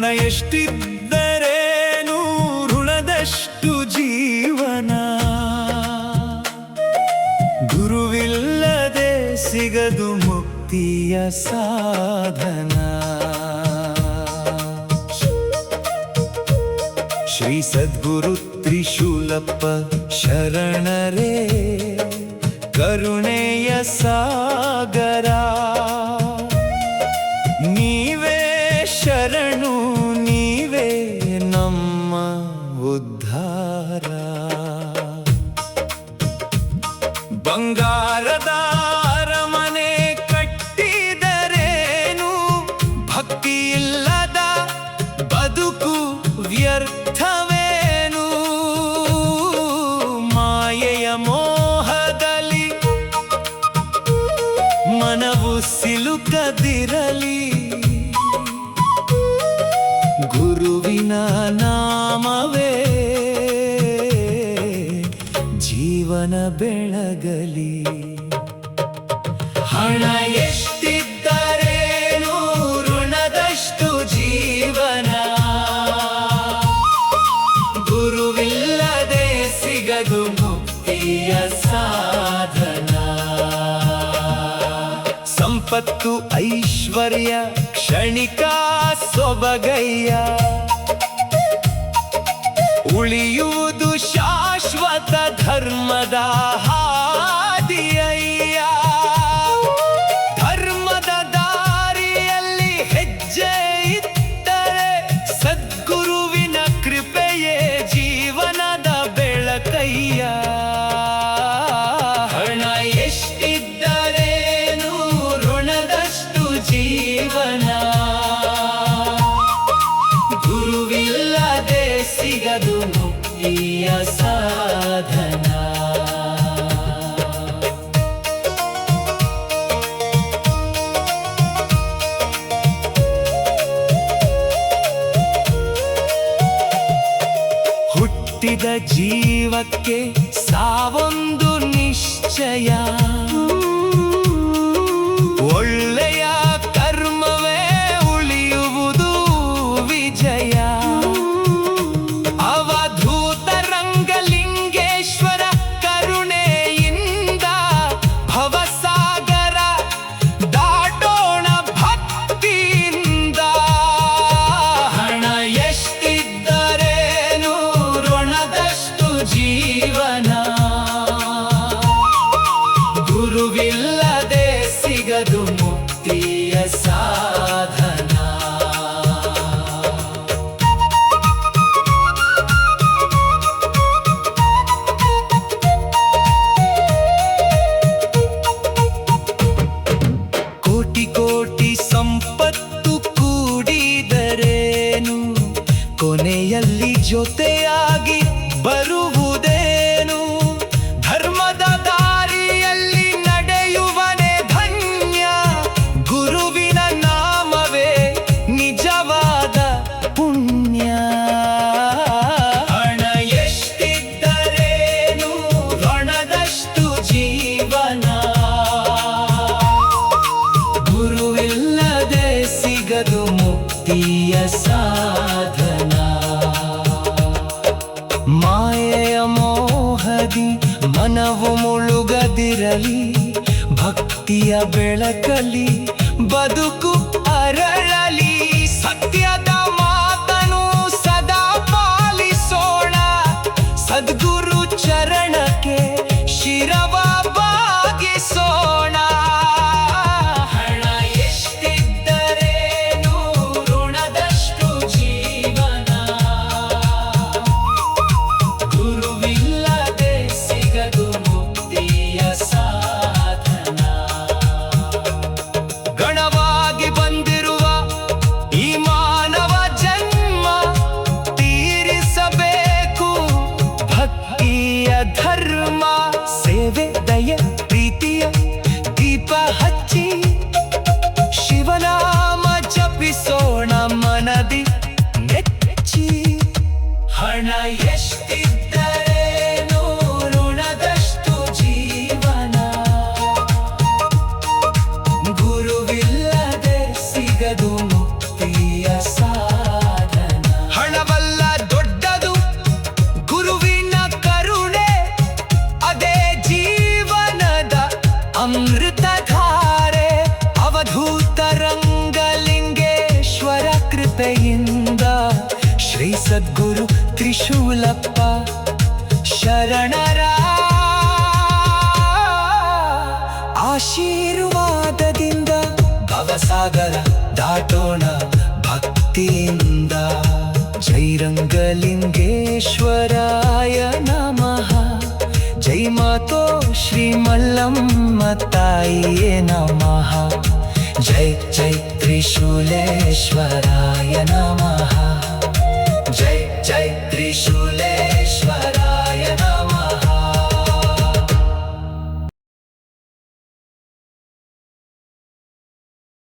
ಹಣ ಎಷ್ಟಿದ್ದರೇನು ಋಣದಷ್ಟು ಜೀವನ, ಗುರುವಿಲ್ಲದೆ ಸಿಗದು ಮುಕ್ತಿಯ ಸಾಧನ. ಶ್ರೀ ಸದ್ಗುರು ತ್ರಿಶೂಲಪ್ಪ ಶರಣರೇ ಕರುಣೆಯ ಸಾಗರ, ನೀವೇ ಶರಣು ನೀವೇ ನಮ್ಮ ಉದ್ಧಾರ. ಬಂಗಾರದ ಅರಮನೆ ಕಟ್ಟಿದರೇನು, ಭಕ್ತಿ ಇಲ್ಲದ ಬದುಕು ವ್ಯರ್ಥವೇನು. ಮಾಯೆಯ ಮೋಹದಲ್ಲಿ ಮನವು ಸಿಲುಕದಿರಲಿ, ಗುರುವಿನ ನಾಮವೇ ಜೀವನ ಬೆಳಗಲಿ. ಹಣ ಎಷ್ಟಿದ್ದರೇನು ಋಣದಷ್ಟು ಜೀವನ, ಗುರುವಿಲ್ಲದೆ ಸಿಗದು ಮುಕ್ತಿಯ ಸಾಧನ. ಸಂಪತ್ತು ಐಶ್ವರ್ಯ ಕ್ಷಣಿಕ ಸೊಬಗಯ್ಯ, ಉಳಿಯುವುದು ಶಾಶ್ವತ ಧರ್ಮದ ಹಾದಿಯಯ್ಯ. ಧರ್ಮದ ದಾರಿಯಲ್ಲಿ ಹೆಜ್ಜೆ ಇಟ್ಟರೆ ಸದ್ಗುರುವಿನ ಕೃಪೆಯೇ ಜೀವನದ ಬೆಳಕಯ್ಯ. ಹಣ ಎಷ್ಟಿದ್ದರೇನು ಋಣದಷ್ಟು ಜೀವನ, ಗುರುವಿಲ್ಲದೆ ಸಿಗದು ಮುಕ್ತಿಯ ಸಾಧನ. ಹುಟ್ಟಿದ ಜೀವಕ್ಕೆ ಸಾವೊಂದು ನಿಶ್ಚಯ, ಒಳ್ಳೆಯ ಕರ್ಮವೇ ಉಳಿಯುವುದು ವಿಜಯ. ಅವಧೂತ ರಂಗಲಿಂಗೇಶ್ವರ ಕರುಣೆಯಿಂದ ಭವಸಾಗರ ದಾಟೋಣ ಭಕ್ತಿಯಿಂದ. ಹಣ ಎಷ್ಟಿದ್ದರೇನು ಋಣದಷ್ಟು ಜೀವನ, ಗುರುವಿಲ್ಲದೆ ಸಿಗದು ಮುಕ್ತಿಯ ಸಾಧನ. ಕೋಟಿ ಕೋಟಿ ಸಂಪತ್ತು ಕೂಡಿದರೇನು, ಕೊನೆಯಲ್ಲಿ ಜೊತೆಯಾಗಿ ಬರುವುದೇನು. ಧರ್ಮದ ದಾರಿಯಲ್ಲಿ ನಡೆಯುವನೇ ಧನ್ಯ, ಗುರುವಿನ ನಾಮವೇ ನಿಜವಾದ ಪುಣ್ಯ. ಹಣ ಎಷ್ಟಿದ್ದರೇನು ಋಣದಷ್ಟು ಜೀವನ, ಗುರುವಿಲ್ಲದೆ ಸಿಗದು ಮುಕ್ತಿಯ ಸಾಧನ. ಮಾಯೆಯ ಮೋಹದಿ ಮನವು ಮುಳುಗದಿರಲಿ, ಭಕ್ತಿಯ ಬೆಳಕಲಿ ಬದುಕು ಅರಳಲಿ. ಸತ್ಯದ ಮಾತನು ಸದಾ ಪಾಲಿಸೋಣ, ಸದ್ಗುರು ಚರಣಕ್ಕೆ ಶಿರವ ಬಾಗಿಸೋಣ. ಹಣ ಎಷ್ಟಿದ್ದರೇನು ಋಣದಷ್ಟು ಜೀವನ, ಗುರುವಿಲ್ಲದೆ ಸಿಗದು ಮುಕ್ತಿಯ ಸಾಧನ. ಗಣವಾಗಿ ಬಂದಿರುವ ಸದ್ಗುರು ತ್ರಿಶೂಲಪ್ಪ ಶರಣರ ಆಶೀರ್ವಾದದಿಂದ ಭವಸಾಗರ ದಾಟೋಣ ಭಕ್ತಿಯಿಂದ. ಜೈ ರಂಗಲಿಂಗೇಶ್ವರಾಯ ನಮಃ. ಜೈ ಮಾತೋ ಶ್ರೀ ಮಲ್ಲಮ್ಮ ತಾಯಿಯೇ ನಮಃ. ಜೈ ಜೈ ತ್ರಿಶೂಲೇಶ್ವರಾಯ ನಮಃ.